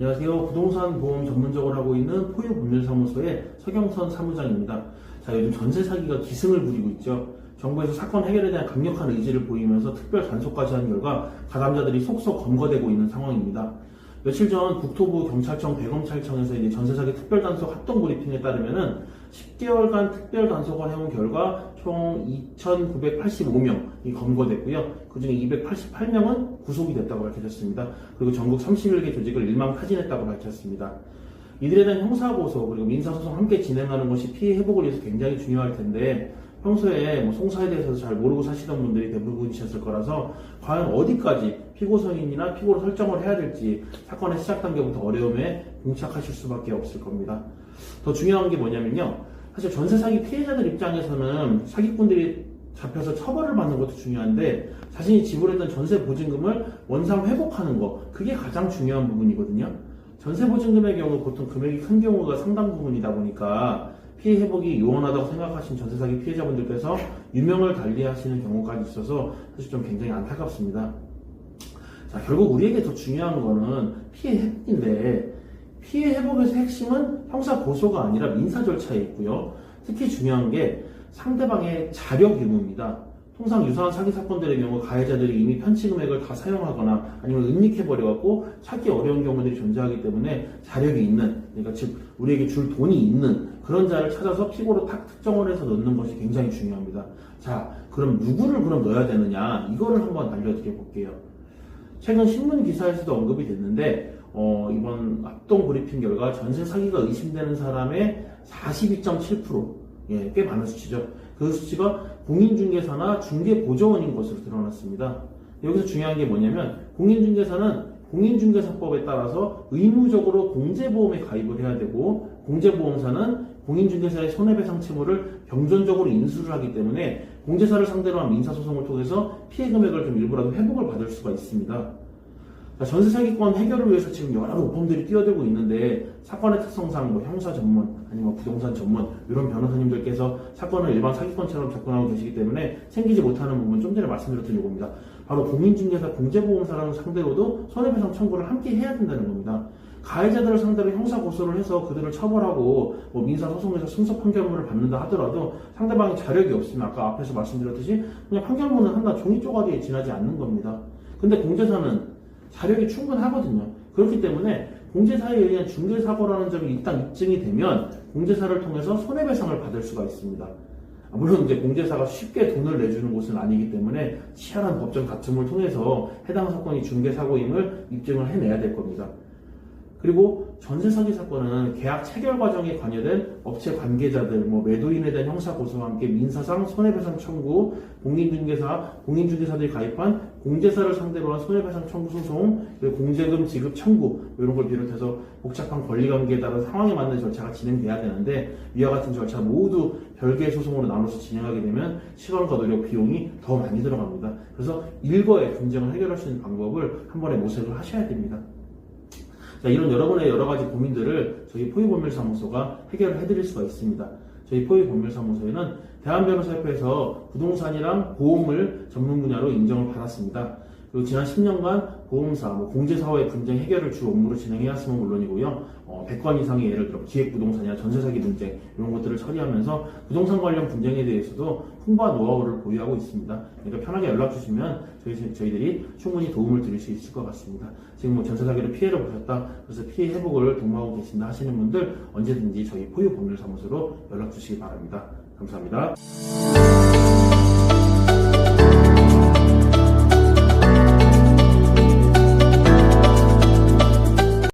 안녕하세요. 부동산 보험 전문적으로 하고 있는 포유법률사무소의 서경선 사무장입니다. 자, 요즘 전세 사기가 기승을 부리고 있죠. 정부에서 사건 해결에 대한 강력한 의지를 보이면서 특별 단속까지 한 결과 가담자들이 속속 검거되고 있는 상황입니다. 며칠 전 국토부 경찰청 대검찰청에서 이제 전세 사기 특별 단속 합동 브리핑에 따르면은 10개월간 특별 단속을 해온 결과 총 2,985명이 검거됐고요. 그중에 288명은 구속이 됐다고 밝혀졌습니다. 그리고 전국 31개 조직을 일망타진했다고 밝혔습니다. 이들에 대한 형사고소 그리고 민사소송 함께 진행하는 것이 피해 회복을 위해서 굉장히 중요할 텐데 평소에 송사에 대해서 잘 모르고 사시던 분들이 대부분이셨을 거라서 과연 어디까지 피고성인이나 피고로 설정을 해야 될지 사건의 시작 단계부터 어려움에 봉착하실 수밖에 없을 겁니다. 더 중요한 게 뭐냐면요. 사실 전세 사기 피해자들 입장에서는 사기꾼들이 잡혀서 처벌을 받는 것도 중요한데 자신이 지불했던 전세 보증금을 원상 회복하는 거 그게 가장 중요한 부분이거든요. 전세 보증금의 경우 보통 금액이 큰 경우가 상당 부분이다 보니까 피해 회복이 요원하다고 생각하신 전세 사기 피해자분들께서 유명을 달리하시는 경우까지 있어서 사실 좀 굉장히 안타깝습니다. 자, 결국 우리에게 더 중요한 거는 피해 회복인데 피해 회복에서 핵심은 형사 고소가 아니라 민사 절차에 있고요. 특히 중요한 게 상대방의 자력 유무입니다. 통상 유사한 사기 사건들의 경우 가해자들이 이미 편취 금액을 다 사용하거나 아니면 은닉해버려갖고 찾기 어려운 경우들이 존재하기 때문에 자력이 있는, 그러니까 즉 우리에게 줄 돈이 있는 그런 자를 찾아서 피고로 딱 특정을 해서 넣는 것이 굉장히 중요합니다. 자, 그럼 누구를 그럼 넣어야 되느냐 이거를 한번 알려드려 볼게요. 최근 신문 기사에서도 언급이 됐는데 이번 합동 브리핑 결과 전세 사기가 의심되는 사람의 42.7%, 꽤 많은 수치죠. 그 수치가 공인중개사나 중개보조원인 것으로 드러났습니다. 여기서 중요한 게 뭐냐면 공인중개사는 공인중개사법에 따라서 의무적으로 공제보험에 가입을 해야 되고 공제보험사는 공인중개사의 손해배상 채무를 병존적으로 인수를 하기 때문에 공제사를 상대로 한 민사소송을 통해서 피해 금액을 좀 일부라도 회복을 받을 수가 있습니다. 전세 사기권 해결을 위해서 지금 여러 로펌들이 뛰어들고 있는데 사건의 특성상 형사 전문 아니면 부동산 전문 이런 변호사님들께서 사건을 일반 사기권처럼 접근하고 계시기 때문에 생기지 못하는 부분 좀 전에 말씀드렸던 요겁니다. 바로 공인중개사 공제보험사라는 상대로도 손해배상 청구를 함께 해야 된다는 겁니다. 가해자들을 상대로 형사 고소를 해서 그들을 처벌하고 민사소송에서 승소 판결문을 받는다 하더라도 상대방이 자력이 없으면 아까 앞에서 말씀드렸듯이 그냥 판결문을 한다 종이 쪼가리에 지나지 않는 겁니다. 근데 공제사는 자력이 충분하거든요. 그렇기 때문에 공제사에 의한 중개사고라는 점이 일단 입증이 되면 공제사를 통해서 손해배상을 받을 수가 있습니다. 물론 이제 공제사가 쉽게 돈을 내주는 곳은 아니기 때문에 치열한 법정 다툼을 통해서 해당 사건이 중개사고임을 입증을 해내야 될 겁니다. 그리고 전세 사기 사건은 계약 체결 과정에 관여된 업체 관계자들, 매도인에 대한 형사 고소와 함께 민사상 손해배상 청구, 공인중개사들이 가입한 공제사를 상대로 한 손해배상 청구 소송, 그리고 공제금 지급 청구 이런 걸 비롯해서 복잡한 권리관계에 따른 상황에 맞는 절차가 진행돼야 되는데 이와 같은 절차 모두 별개의 소송으로 나눠서 진행하게 되면 시간과 노력, 비용이 더 많이 들어갑니다. 그래서 일거에 분쟁을 해결할 수 있는 방법을 한 번에 모색을 하셔야 됩니다. 자, 이런 여러분의 여러 가지 고민들을 저희 포유법률사무소가 해결을 해드릴 수가 있습니다. 저희 포유법률사무소에는 대한변호사협회에서 부동산이랑 보험을 전문 분야로 인정을 받았습니다. 그리고 지난 10년간 보험사, 공제사와의 분쟁 해결을 주 업무로 진행해왔음은 물론이고요. 100건 이상의 예를 들어 기획부동산이나 전세사기 분쟁 이런 것들을 처리하면서 부동산 관련 분쟁에 대해서도 풍부한 노하우를 보유하고 있습니다. 그러니까 편하게 연락 주시면 저희들이 충분히 도움을 드릴 수 있을 것 같습니다. 지금 전세사기로 피해를 보셨다, 그래서 피해 회복을 독려하고 계신다 하시는 분들 언제든지 저희 포유법률사무소로 연락 주시기 바랍니다. 감사합니다.